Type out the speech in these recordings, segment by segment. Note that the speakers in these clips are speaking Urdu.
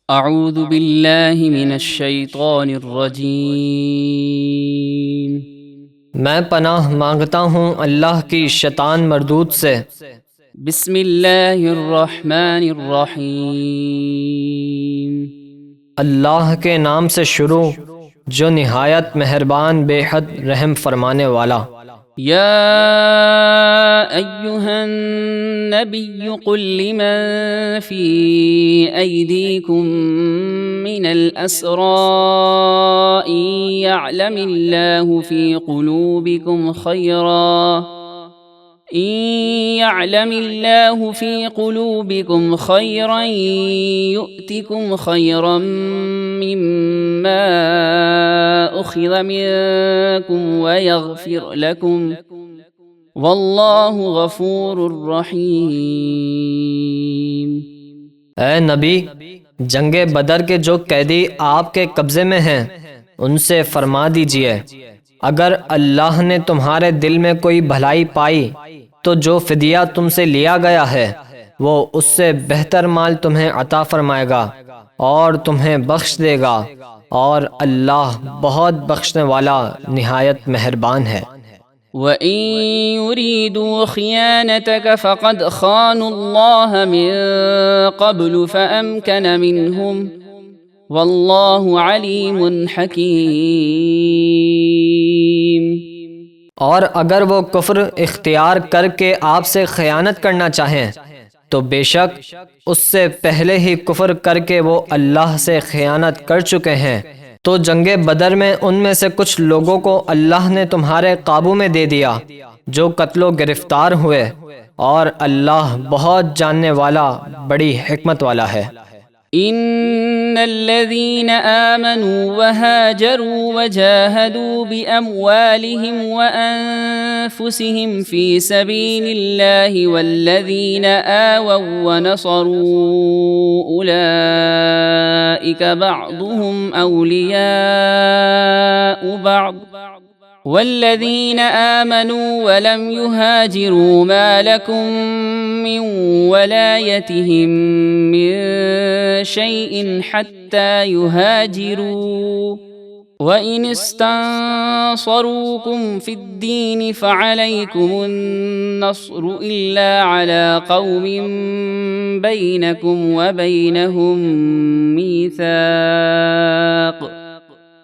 اعوذ باللہ من الشیطان الرجیم۔ میں پناہ مانگتا ہوں اللہ کی شیطان مردود سے۔ بسم اللہ الرحمن الرحیم۔ اللہ کے نام سے شروع جو نہایت مہربان بے حد رحم فرمانے والا۔ یا ایہا النبی قل لمن فی ایدیکم من الاسراء یعلم اللہ فی قلوبکم خیرا یؤتکم خیرا مما اخذ منکم ویغفر لکم واللہ غفور رحیم۔ اے نبی، جنگ بدر کے جو قیدی آپ کے قبضے میں ہیں ان سے فرما دیجئے اگر اللہ نے تمہارے دل میں کوئی بھلائی پائی تو جو فدیہ تم سے لیا گیا ہے وہ اس سے بہتر مال تمہیں عطا فرمائے گا اور تمہیں بخش دے گا، اور اللہ بہت بخشنے والا نہایت مہربان ہے۔ وَإِن يُرِيدُوا خِيَانَتَكَ فَقَدْ خَانُوا اللَّهَ مِن قَبْلُ فَأَمْكَنَ مِنْهُمْ وَاللَّهُ عَلِيمٌ حَكِيمٌ۔ اور اگر وہ کفر اختیار کر کے آپ سے خیانت کرنا چاہیں تو بے شک اس سے پہلے ہی کفر کر کے وہ اللہ سے خیانت کر چکے ہیں۔ تو جنگ بدر میں ان میں سے کچھ لوگوں کو اللہ نے تمہارے قابو میں دے دیا جو قتل و گرفتار ہوئے، اور اللہ بہت جاننے والا بڑی حکمت والا ہے۔ ان الذين آمنوا وهاجروا وجاهدوا بأموالهم وأنفسهم في سبيل الله والذين آووا ونصروا أولئك بعضهم أولياء بعض والذين آمنوا ولم يهاجروا ما لكم من ولايتهم من شيء حتى يهاجروا وإن استنصروكم في الدين فعليكم النصر إلا على قوم بينكم وبينهم ميثاق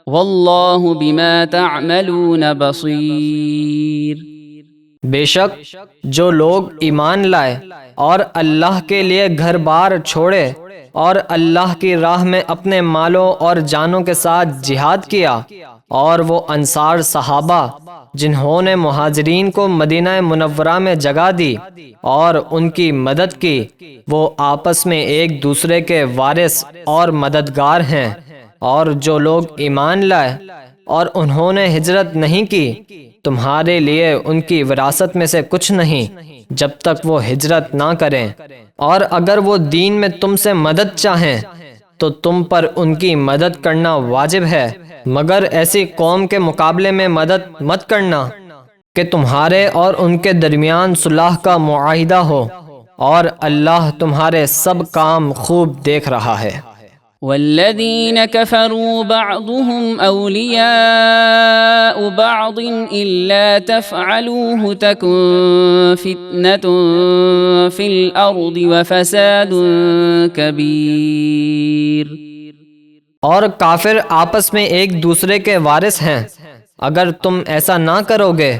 واللہ بما تعملون بصیر۔ بے شک جو لوگ ایمان لائے اور اللہ کے لیے گھر بار چھوڑے اور اللہ کی راہ میں اپنے مالوں اور جانوں کے ساتھ جہاد کیا، اور وہ انصار صحابہ جنہوں نے مہاجرین کو مدینہ منورہ میں جگہ دی اور ان کی مدد کی، وہ آپس میں ایک دوسرے کے وارث اور مددگار ہیں۔ اور جو لوگ ایمان لائے اور انہوں نے ہجرت نہیں کی، تمہارے لیے ان کی وراثت میں سے کچھ نہیں جب تک وہ ہجرت نہ کریں، اور اگر وہ دین میں تم سے مدد چاہیں تو تم پر ان کی مدد کرنا واجب ہے، مگر ایسی قوم کے مقابلے میں مدد مت کرنا کہ تمہارے اور ان کے درمیان صلح کا معاہدہ ہو، اور اللہ تمہارے سب کام خوب دیکھ رہا ہے۔ والذین کفروا بعضهم اولیاء بعض الا تفعلوه تکن فتنة فی الارض وفساد کبیر۔ اور کافر آپس میں ایک دوسرے کے وارث ہیں، اگر تم ایسا نہ کرو گے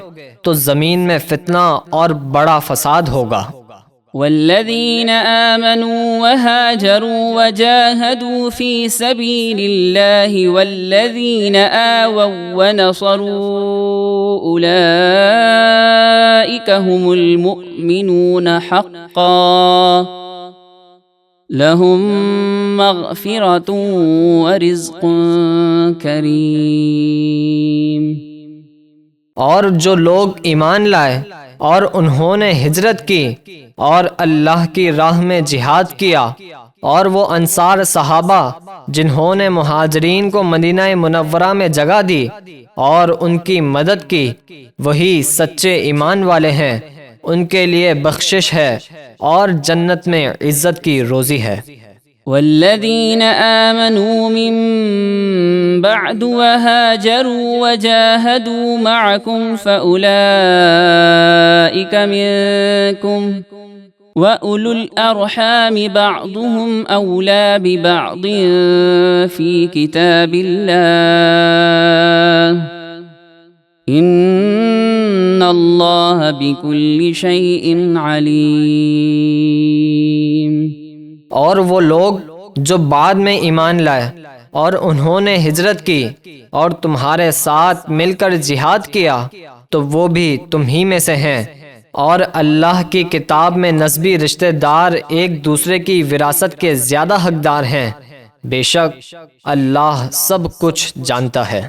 تو زمین میں فتنہ اور بڑا فساد ہوگا۔ والذین آمنوا وهاجروا وجاهدوا في سبيل الله والذین آووا ونصروا أولئك هم المؤمنون حقا لهم مغفرة ورزق کریم۔ اور جو لوگ ایمان لائے اور انہوں نے ہجرت کی اور اللہ کی راہ میں جہاد کیا، اور وہ انصار صحابہ جنہوں نے مہاجرین کو مدینہ منورہ میں جگہ دی اور ان کی مدد کی، وہی سچے ایمان والے ہیں، ان کے لیے بخشش ہے اور جنت میں عزت کی روزی ہے۔ والذين آمنوا من بعد وهاجروا وجاهدوا معكم فأولئك منكم وأولو الأرحام بعضهم أولى ببعض في كتاب الله إن الله بكل شيء عليم۔ اور وہ لوگ جو بعد میں ایمان لائے اور انہوں نے ہجرت کی اور تمہارے ساتھ مل کر جہاد کیا تو وہ بھی تم ہی میں سے ہیں، اور اللہ کی کتاب میں نسبی رشتہ دار ایک دوسرے کی وراثت کے زیادہ حقدار ہیں، بے شک اللہ سب کچھ جانتا ہے۔